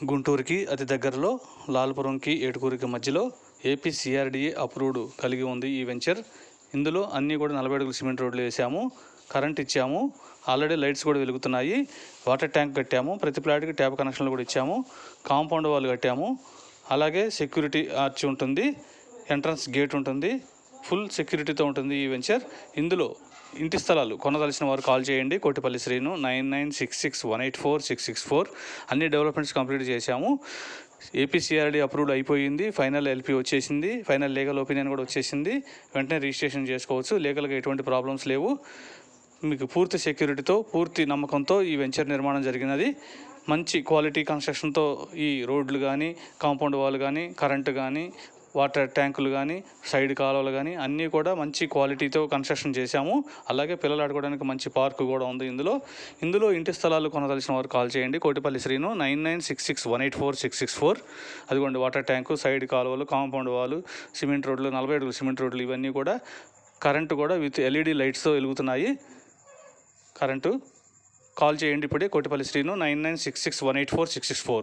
గుంటూరుకి అతి దగ్గరలో లాల్పురంకి ఏటుకూరికి మధ్యలో ఏపీ సిఆర్డిఏ అప్రూవ్డ్ కలిగి ఉంది ఈ వెంచర్. ఇందులో అన్నీ కూడా 40 అడుగుల సిమెంట్ రోడ్లు వేసాము, కరెంట్ ఇచ్చాము, ఆల్రెడీ లైట్స్ కూడా వెలుగుతున్నాయి, వాటర్ ట్యాంక్ కట్టాము, ప్రతి ప్లాట్కి ట్యాప్ కనెక్షన్లు కూడా ఇచ్చాము, కాంపౌండ్ వాల్ కట్టాము, అలాగే సెక్యూరిటీ ఆర్చ్ ఉంటుంది, ఎంట్రన్స్ గేట్ ఉంటుంది, ఫుల్ సెక్యూరిటీతో ఉంటుంది ఈ వెంచర్. ఇందులో ఇంటి స్థలాలు కొనదలిసిన వారు కాల్ చేయండి. కోటిపల్లి శ్రీను 9966184664. అన్ని డెవలప్మెంట్స్ కంప్లీట్ చేశాము. ఏపీసీఆర్డీ అప్రూవ్డ్ అయిపోయింది, ఫైనల్ ఎల్పీ వచ్చేసింది, ఫైనల్ లీగల్ ఒపీనియన్ కూడా వచ్చేసింది. వెంటనే రిజిస్ట్రేషన్ చేసుకోవచ్చు. లీగల్గా ఎటువంటి ప్రాబ్లమ్స్ లేవు. మీకు పూర్తి సెక్యూరిటీతో, పూర్తి నమ్మకంతో ఈ వెంచర్ నిర్మాణం జరిగినది. మంచి క్వాలిటీ కన్స్ట్రక్షన్తో ఈ రోడ్లు కానీ, కాంపౌండ్ వాల్ కానీ, కరెంటు కానీ, వాటర్ ట్యాంకులు కానీ, సైడ్ కాలువలు కానీ అన్నీ కూడా మంచి క్వాలిటీతో కన్స్ట్రక్షన్ చేశాము. అలాగే పిల్లలు ఆడుకోవడానికి మంచి పార్కు కూడా ఉంది ఇందులో ఇంటి స్థలాలు కొనదలిసిన వారు కాల్ చేయండి. కోటిపల్లి శ్రీను 9966184664. అదిగోండి వాటర్ ట్యాంకు, సైడ్ కాలువలు, కాంపౌండ్ వాలు, సిమెంట్ రోడ్లు, 40 అడుగులు సిమెంట్ రోడ్లు, ఇవన్నీ కూడా కరెంటు కూడా విత్ ఎల్ఈడి లైట్స్తో వెలుగుతున్నాయి. కరెంటు కాల్ చేయండి ఇప్పుడే. కోటిపల్లి శ్రీను 9966184664.